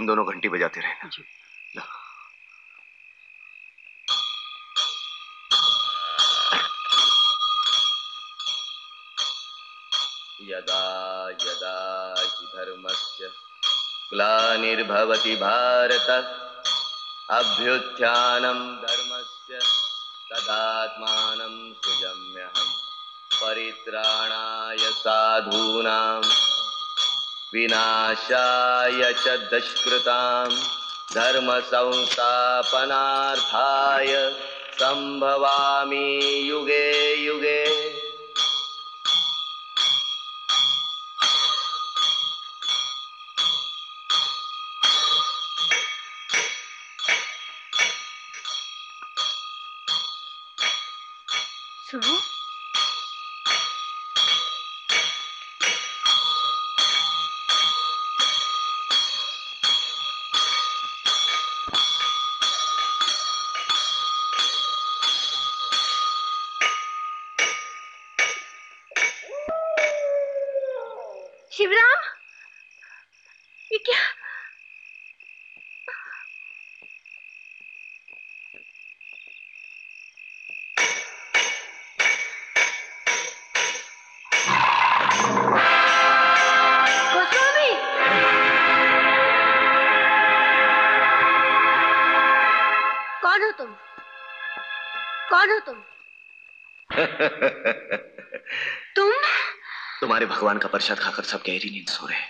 तुम दोनों घंटी बजाते रहना। जी। यदा यदा हि धर्मस्य ग्लानिर्भवति भारत अभ्युत्थानं धर्मस्य तदात्मानं सृजाम्यहम् परित्राणाय साधूनां विनाशाय च दुष्कृतां धर्म संस्थापनार्थाय संभवामि युगे युगे। सुबह शिवराम, ये क्या? गोस्वामी, कौन हो तुम? कौन हो तुम? तुम? तुम्हारे भगवान का प्रसाद खाकर सब गहरी नींद सो रहे हैं।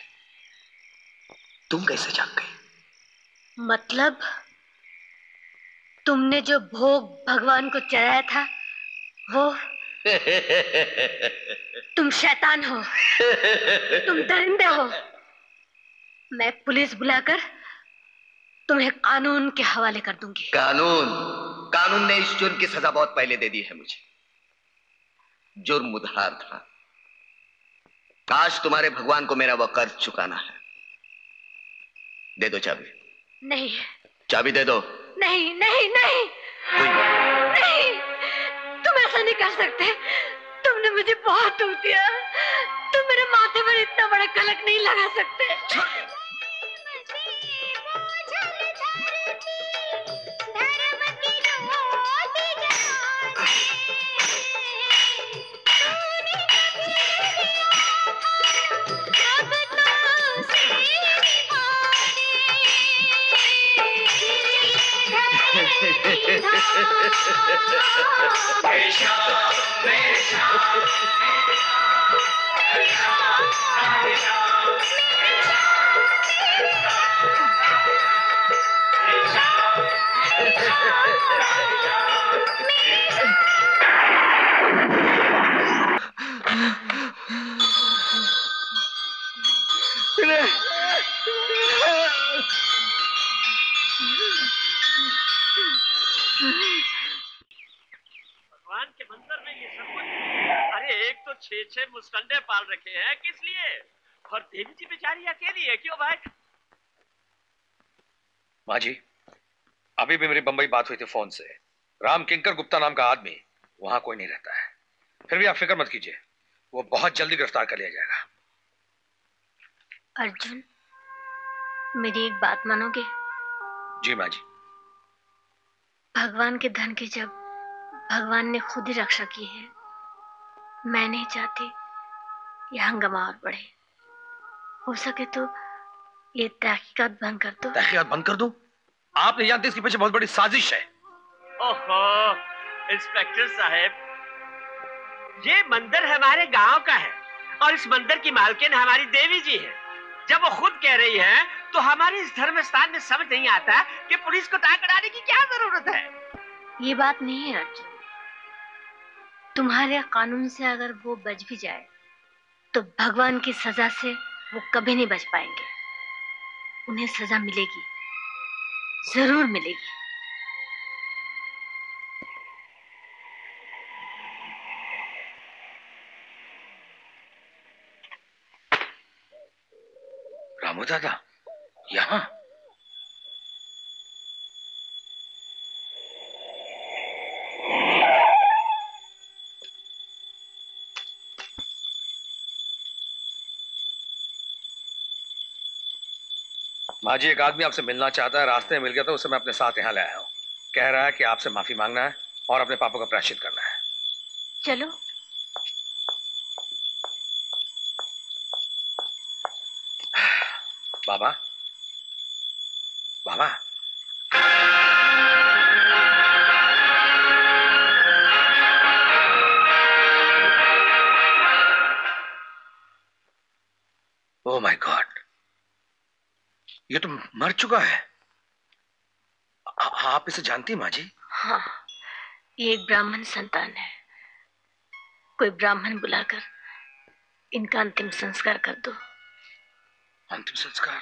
तुम कैसे जाग गई? मतलब तुमने जो भोग भगवान को चढ़ाया था वो? तुम शैतान हो, तुम दरिंदे हो। मैं पुलिस बुलाकर तुम्हें कानून के हवाले कर दूंगी। कानून ने इस जुर्म की सजा बहुत पहले दे दी है मुझे। जुर्म उधार था। काश तुम्हारे भगवान को मेरा वह कर्ज चुकाना है। दे दो चाबी। नहीं। चाबी दे दो। नहीं नहीं नहीं नहीं, तुम ऐसा नहीं कर सकते। तुमने मुझे बहुत दुख दिया। तुम मेरे माथे पर इतना बड़ा कलंक नहीं लगा सकते। भगवान के मंदिर में ये सब कुछ? अरे एक तो 6-6 मुस्टंडे पाल रखे हैं, किस लिए? और देवी जी बेचारी अकेली है, क्यों भाई? माँ जी, अभी भी मेरी बंबई बात हुई थी फोन से। राम किंकर गुप्ता नाम का आदमी वहां कोई नहीं रहता है। फिर भी आप फिक्र मत कीजिए, वो बहुत जल्दी गिरफ्तार कर लिया जाएगा। अर्जुन, मेरी एक बात मानोगे? जी माँ जी। भगवान के धन की जब भगवान ने खुद ही रक्षा की है, मैं नहीं चाहती ये हंगामा और बढ़े। हो सके तो ये तहकीकात बंद कर दो। तहकीकात बंद कर दूं? आप नहीं जानते इसके पीछे बहुत बड़ी साजिश है। ओहो, इंस्पेक्टर साहब, ये मंदिर हमारे गांव का है और इस मंदिर की मालकिन हमारी देवी जी है। जब वो खुद कह रही है तो हमारे इस धर्म स्थान में समझ नहीं आता कि पुलिस को ताक अड़ाने की क्या जरूरत है। ये बात नहीं है अर्जुन। तुम्हारे कानून से अगर वो बच भी जाए तो भगवान की सजा से वो कभी नहीं बच पाएंगे। उन्हें सजा मिलेगी, जरूर मिलेगी। रामू दादा यहाँ? माँ जी, एक आदमी आपसे मिलना चाहता है, रास्ते में मिल गया था, उसे मैं अपने साथ यहाँ ले आया हूँ। कह रहा है कि आपसे माफी मांगना है और अपने पापों का प्रायश्चित करना है। चलो। बाबा, बाबा, ओह माय गॉड, ये तो मर चुका है। आप इसे जानती हैं माँ जी? हाँ, ये एक ब्राह्मण संतान है। कोई ब्राह्मण बुलाकर इनका अंतिम संस्कार कर दो। अंतिम संस्कार?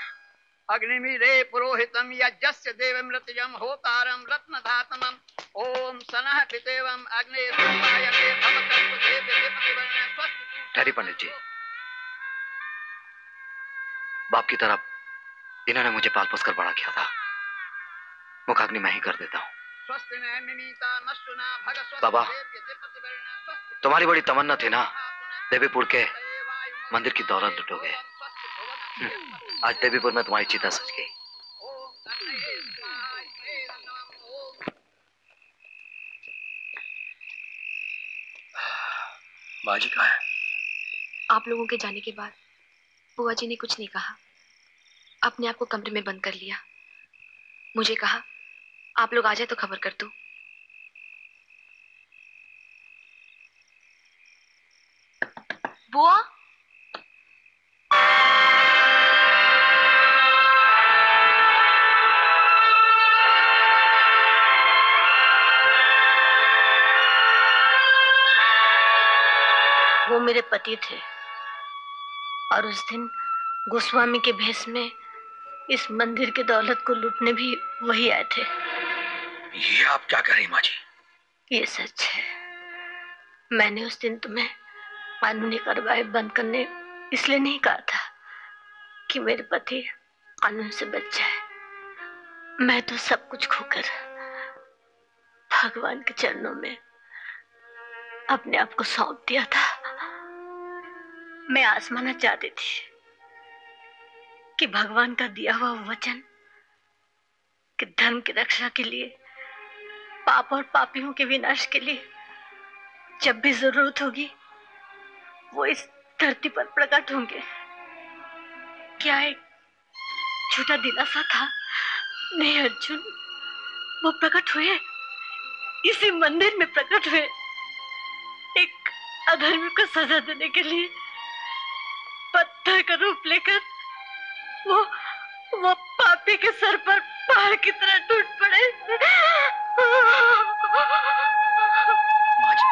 अग्निमीरे पुरोहितम यज्ञस्य देवमृतजम होतारम रत्नधातमम ओम सनः पितेवम अग्ने सुवायते भवतस्व देव्यते प्रतिवर्णः स्वस्ति। ठहरी पंडित जी, बाप की तरफ इन्होंने मुझे पाल पोस कर बड़ा किया था। मुखाग्नि मैं ही कर देता हूँ। बाबा, तुम्हारी बड़ी तमन्ना थी ना, देवीपुर के मंदिर की दौलत लुटोगे। आज देवीपुर में तुम्हारी चिता सज गई। माँ जी कहाँ है? आप लोगों के जाने के बाद बुआ जी ने कुछ नहीं कहा, अपने आप को कमरे में बंद कर लिया। मुझे कहा आप लोग आ जाए तो खबर कर दूं। बुआ, वो मेरे पति थे और उस दिन गोस्वामी के भेष में इस मंदिर की दौलत को लूटने भी वही आए थे। ये आप क्या कह रही माँ जी? ये सच है। मैंने उस दिन तुम्हें कानूनी कार्रवाई बंद करने इसलिए नहीं कहा था कि मेरे पति कानून से बच जाए। मैं तो सब कुछ खोकर भगवान के चरणों में अपने आप को सौंप दिया था। मैं आजमाना चाहती थी कि भगवान का दिया हुआ वचन कि धर्म की रक्षा के लिए, पाप और पापियों के विनाश के लिए जब भी जरूरत होगी वो इस धरती पर प्रकट होंगे। क्या एक छोटा दिलासा था? नहीं अर्जुन, वो प्रकट हुए, इसी मंदिर में प्रकट हुए। एक अधर्मी को सजा देने के लिए पत्थर का रूप लेकर वो पापी के सर पर पहाड़ की तरह टूट पड़े। माँ जी,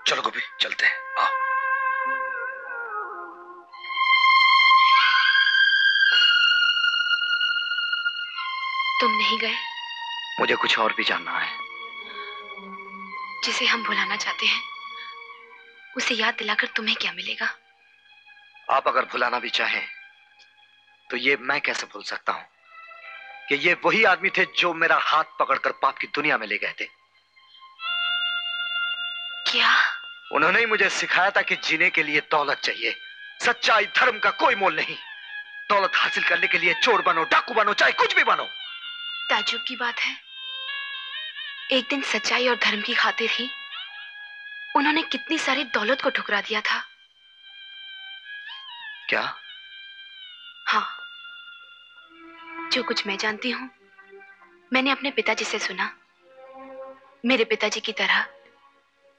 चलो गोपी, चलते हैं। आओ। तुम नहीं गए? मुझे कुछ और भी जानना है। जिसे हम भुलाना चाहते हैं उसे याद दिलाकर तुम्हें क्या मिलेगा? आप अगर भुलाना भी चाहें तो ये मैं कैसे भूल सकता हूं कि ये वही आदमी थे जो मेरा हाथ पकड़कर पाप की दुनिया में ले गए थे। क्या? उन्होंने ही मुझे सिखाया था कि जीने के लिए दौलत चाहिए, सच्चाई धर्म का कोई मोल नहीं। दौलत हासिल करने के लिए चोर बनो, डाकू बनो, चाहे कुछ भी बनो। ताज्जुब की बात है, एक दिन सच्चाई और धर्म की खातिर ही उन्होंने कितनी सारी दौलत को ठुकरा दिया था। क्या? हाँ, जो कुछ मैं जानती हूं मैंने अपने पिताजी से सुना। मेरे पिताजी की तरह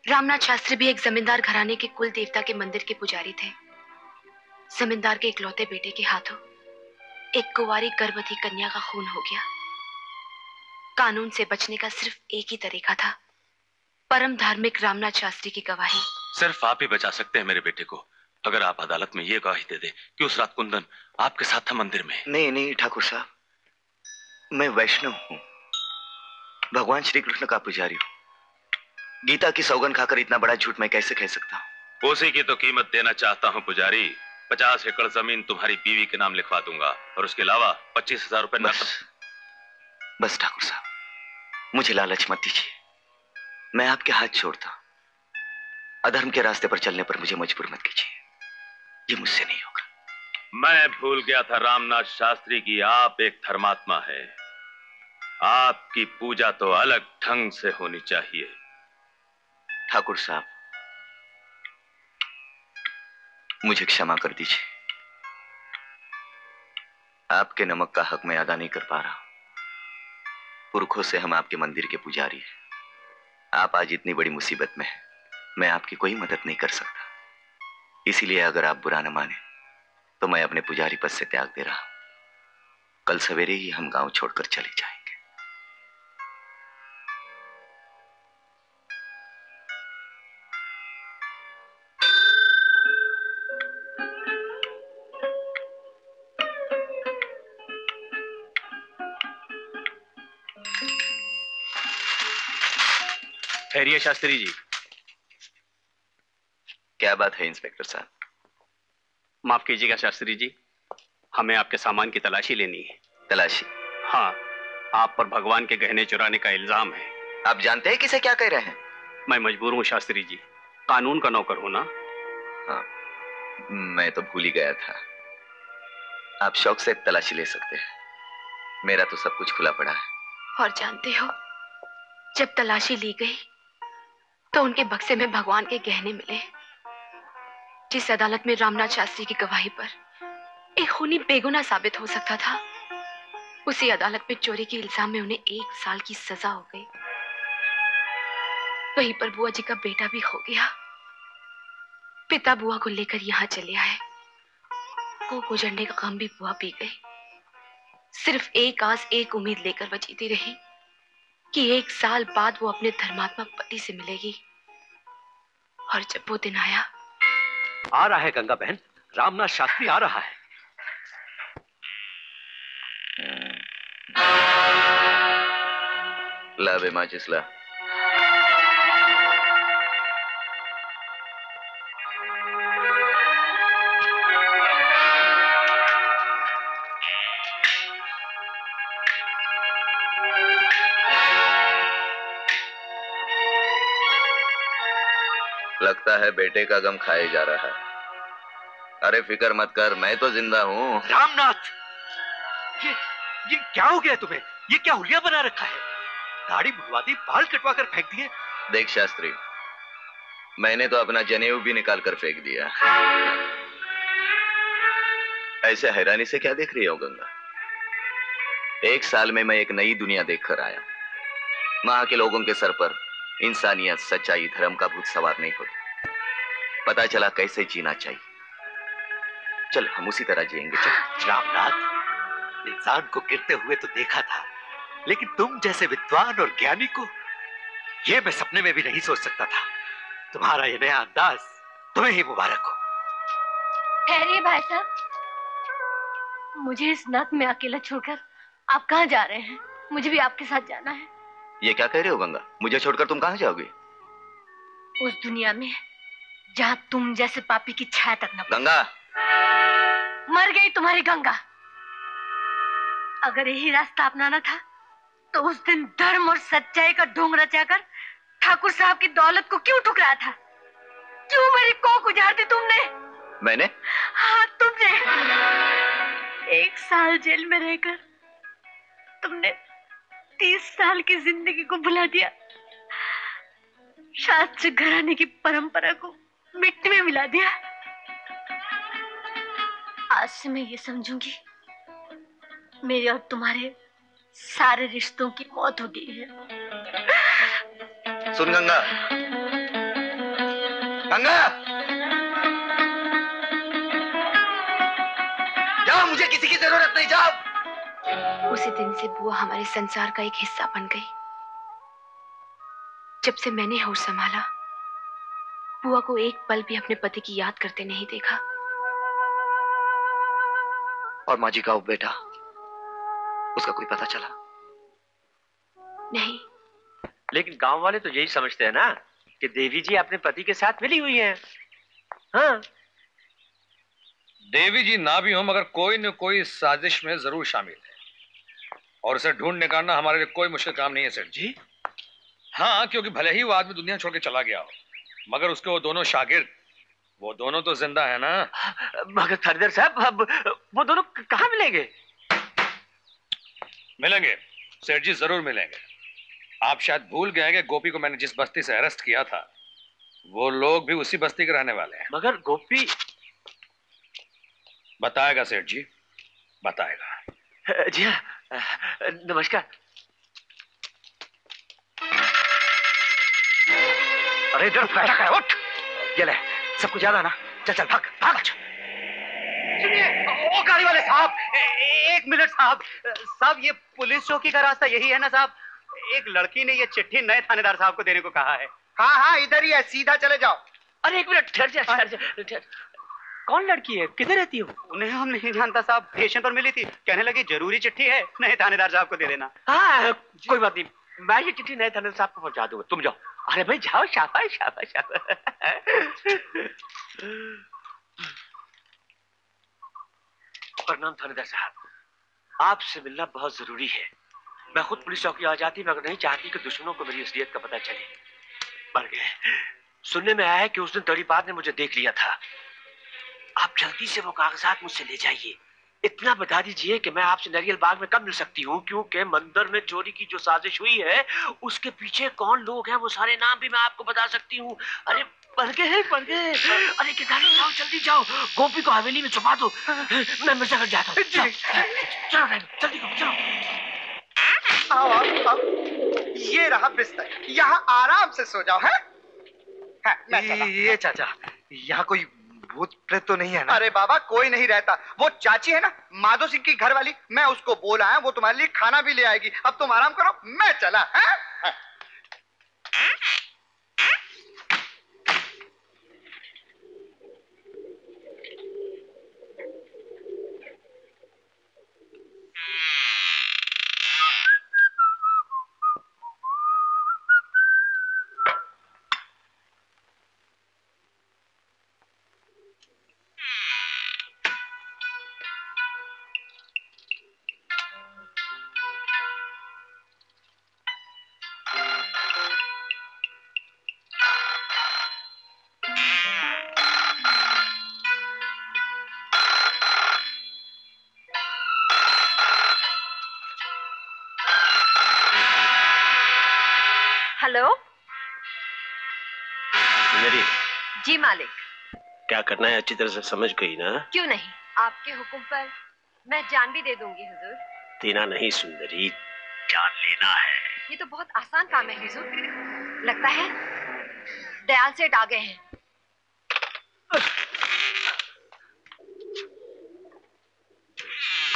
रामनाथ शास्त्री भी एक जमींदार घराने के कुल देवता के मंदिर के पुजारी थे। जमींदार के इकलौते बेटे के हाथों एक कुंवारी गर्भवती कन्या का खून हो गया। कानून से बचने का सिर्फ एक ही तरीका था, परम धार्मिक रामनाथ शास्त्री की गवाही। सिर्फ आप ही बचा सकते हैं मेरे बेटे को। अगर आप अदालत में ये गवाही दे दे कि उस रात कुंदन आपके साथ था मंदिर में। नहीं नहीं ठाकुर साहब, मैं वैष्णव हूं, भगवान श्री कृष्ण का पुजारी हूं। गीता की सौगंध खाकर इतना बड़ा झूठ मैं कैसे कह सकता हूं? उसी की तो कीमत देना चाहता हूं पुजारी। 50 एकड़ जमीन तुम्हारी बीवी के नाम लिखवा दूंगा और उसके अलावा 25,000 रुपए नकद। बस ठाकुर साहब, मुझे लालच मत दीजिए। मैं आपके हाथ छोड़ता हूं। अधर्म के रास्ते पर चलने पर मुझे मजबूर मत कीजिए, ये मुझसे नहीं होगा। मैं भूल गया था रामनाथ शास्त्री की आप एक धर्मात्मा है। आपकी पूजा तो अलग ढंग से होनी चाहिए। ठाकुर साहब, मुझे क्षमा कर दीजिए। आपके नमक का हक मैं अदा नहीं कर पा रहा। पुरखों से हम आपके मंदिर के पुजारी हैं। आप आज इतनी बड़ी मुसीबत में हैं, मैं आपकी कोई मदद नहीं कर सकता। इसीलिए अगर आप बुरा न माने तो मैं अपने पुजारी पद से त्याग दे रहा हूं। कल सवेरे ही हम गांव छोड़कर चले जाएंगे। खैरिए शास्त्री जी। क्या बात है इंस्पेक्टर साहब? माफ कीजिएगा शास्त्री जी, हमें आपके सामान की तलाशी लेनी है। तलाशी? हाँ, आप पर भगवान के गहने चुराने का इल्जाम है। आप जानते हैं किसे क्या कह रहे हैं? मैं मजबूर हूँ शास्त्री जी, कानून का नौकर हूं ना। हाँ, मैं तो भूल ही गया था। आप शौक से तलाशी ले सकते हैं, मेरा तो सब कुछ खुला पड़ा है। और जानते हो, जब तलाशी ली गई तो उनके बक्से में भगवान के गहने मिले। जिस अदालत में रामनाथ शास्त्री की गवाही पर एक खूनी बेगुनाह साबित हो सकता था, उसी अदालत में चोरी के इल्जाम में उन्हें 1 साल की सजा हो गई। वहीं पर बुआ जी का बेटा भी खो गया। पिता बुआ को लेकर यहाँ चले आए। वो गुजरने का गम भी बुआ पी गई। सिर्फ एक आस, एक उम्मीद लेकर वो जीती रही कि 1 साल बाद वो अपने धर्मात्मा पति से मिलेगी। और जब वो दिन आया। आ रहा है गंगा बहन, रामनाथ शास्त्री आ रहा है। ला बे माचिस ला। लगता है बेटे का गम खाए जा रहा है। अरे फिक्र मत कर, मैं तो जिंदा हूँ। रामनाथ, ये क्या हो गया तुम्हें? ये क्या हुलिया बना रखा है? दाढ़ी मुड़वा दी, बाल कटवा कर फेंक दिए। देख शास्त्री, मैंने तो अपना जनेऊ भी निकाल कर फेंक दिया। ऐसे हैरानी से क्या देख रही हो गंगा? 1 साल में मैं एक नई दुनिया देखकर आया। वहां के लोगों के सर पर इंसानियत, सच्चाई, धर्म का भूत सवार नहीं होता। पता चला कैसे जीना चाहिए। चल हम उसी तरह जिएंगे। चल। रामनाथ, इंसान को गिरते हुए तो देखा था, लेकिन तुम जैसे विद्वान और ज्ञानी को ये मैं सपने में भी नहीं सोच सकता था। तुम्हारा ये नया अंदाज तुम्हें ही मुबारक हो। ठहरिए भाई साहब, मुझे इस नाक में अकेला छोड़कर आप कहाँ जा रहे हैं? मुझे भी आपके साथ जाना है। ये क्या कह रहे हो गंगा? मुझे छोड़कर तुम कहाँ जाओगी? उस दुनिया में जहाँ तुम जैसे पापी की छाया तक न। गंगा, मर गई तुम्हारी गंगा। अगर यही रास्ता अपनाना था तो उस दिन धर्म और सच्चाई का ढोंग रचाकर ठाकुर साहब की दौलत को क्यों ठुकराया था? क्यों मेरी कोख उजाड़ दी तुमने? मैंने? हाँ, तुमने। 1 साल जेल में रहकर तुमने 30 साल की जिंदगी को भुला दिया। शास्त्री घराने की परंपरा को मिट्टी में मिला दिया। आज से मैं ये समझूंगी, मेरे और तुम्हारे सारे रिश्तों की मौत हो गई है। सुन गंगा, गंगा, जाओ, मुझे किसी की जरूरत नहीं, जाओ। उसी दिन से बुआ हमारे संसार का एक हिस्सा बन गई। जब से मैंने होश संभाला, बुआ को एक पल भी अपने पति की याद करते नहीं देखा। और माँ जी का वो बेटा, उसका कोई पता चला? नहीं। लेकिन गांव वाले तो यही समझते हैं ना कि देवी जी अपने पति के साथ मिली हुई हैं। हाँ, देवी जी ना भी हो, मगर कोई न कोई साजिश में जरूर शामिल है, और उसे ढूंढ निकालना हमारे लिए कोई मुश्किल काम नहीं है सेठ जी। हाँ, क्योंकि भले ही वो आदमी दुनिया छोड़ के चला गया हो, मगर उसके वो दोनों शागिर्द, वो दोनों तो जिंदा है ना? मगर थानेदार साहब, अब वो दोनों कहाँ मिलेंगे? मिलेंगे सेठ जी, जरूर मिलेंगे। आप शायद भूल गए कि गोपी को मैंने जिस बस्ती से अरेस्ट किया था, वो लोग भी उसी बस्ती के रहने वाले हैं। मगर गोपी... बताएगा सेठ जी, बताएगा। जी हाँ, नमस्कार। अरे इधर बैठा है, उठ। ये ले, सब कुछ याद है ना? चल चल भाग भाग। सुनिए, ओ गाड़ी वाले साहब, एक मिनट साहब। साहब, ये पुलिस चौकी का रास्ता यही है ना साहब? एक लड़की ने ये चिट्ठी नए थानेदार साहब को देने को कहा है। हाँ हाँ, इधर ही है, सीधा चले जाओ। अरे एक मिनट, ठहर जा। कौन लड़की है, किधर रहती हो? उन्हें हम नहीं जानता साहब, स्टेशन पर मिली थी, कहने लगी जरूरी चिट्ठी है, नए थानेदार साहब को दे देना। हाँ, कोई बात नहीं, मैं ये चिट्ठी नए थानेदार साहब को पहुंचा दूंगा, तुम जाओ। अरे भाई जाओ, शाबाश शाबाश शाबाश। प्रणाम थानेदार साहब, आपसे मिलना बहुत जरूरी है। मैं खुद पुलिस चौकी आ जाती मगर नहीं चाहती कि दुश्मनों को मेरी असलियत का पता चले। मर गए। सुनने में आया है कि उस दिन तड़ीपार ने मुझे देख लिया था। आप जल्दी से वो कागजात मुझसे ले जाइए। इतना बता दीजिए कि मैं आपसे नारियल बाग में कब मिल सकती हूँ, क्योंकि मंदिर में चोरी की जो साजिश हुई है उसके पीछे कौन लोग हैं वो सारे नाम भी मैं आपको बता सकती हूँ। अरे पढ़ गए। अरे किधारी जाओ, जल्दी जाओ, गोपी को हवेली में छुपा दो। मैं मिर्जागढ़ जाता हूँ। चलो जल्दी करो, चलो। आओ। ये रहा बिस्तर, यहाँ आराम से सो जाओ। है ये चाचा, यहाँ कोई भूत प्रेत तो नहीं है ना? अरे बाबा, कोई नहीं रहता। वो चाची है ना, माधो सिंह की घर वाली, मैं उसको बोला है, वो तुम्हारे लिए खाना भी ले आएगी। अब तुम आराम करो, मैं चला। है? हेलो मेरी जी मालिक। क्या करना है अच्छी तरह से समझ गई ना? क्यों नहीं, आपके हुक्म पर मैं जान भी दे दूंगी हुजूर। देना नहीं सुंदरी, जान लेना है। ये तो बहुत आसान काम है हुजूर। लगता है दयाल सेठ आ गए हैं।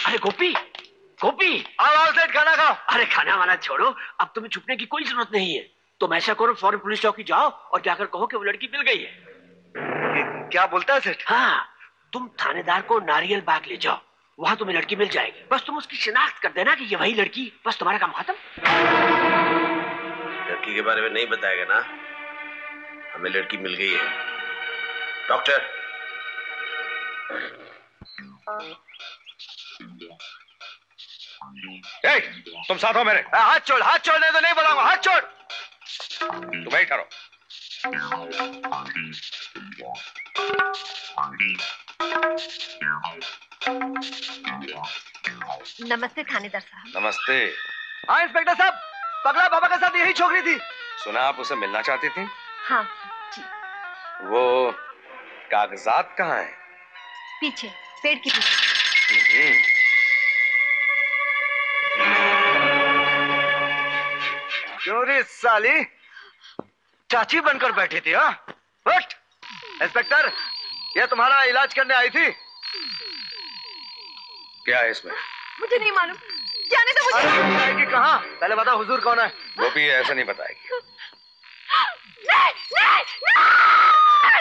अरे गोपी, आओ सेठ, खाना खाओ। अरे खाना वाना छोड़ो, अब तुम्हें छुपने की कोई जरूरत नहीं है। तुम ऐसा करो, फौरन पुलिस चौकी जाओ और जाकर कहो कि वो लड़की मिल गई है। क्या बोलता है सेठ? हाँ, तुम थानेदार को नारियल बाग ले जाओ, वहां तुम्हें लड़की मिल जाएगी। बस तुम उसकी शिनाख्त कर देना कि ये वही लड़की, बस तुम्हारा काम खत्म। लड़की के बारे में नहीं बताएगा ना? हमें लड़की मिल गई है। डॉक्टर, तुम साथ हो मेरे। हाथ छोड़ने तो नहीं बोलाऊंगा, हाथ छोड़। तुम ही ठहरो। नमस्ते थानेदार साहब। नमस्ते। हाँ इंस्पेक्टर साहब, पगला बाबा के साथ यही छोकरी थी। सुना आप उसे मिलना चाहती थी? हाँ जी। वो कागजात कहाँ हैं? पीछे, पेड़ के पीछे। क्यों रे साली, चाची बनकर बैठी थी? हाँ उठ। इंस्पेक्टर, ये तुम्हारा इलाज करने आई थी। क्या है इसमें? मुझे नहीं मालूम, जाने दो मुझे। अरे जाएगी कहाँ? पहले बता हुजूर कौन है? गोपी ऐसा नहीं बताएगी। नहीं, नहीं, नहीं!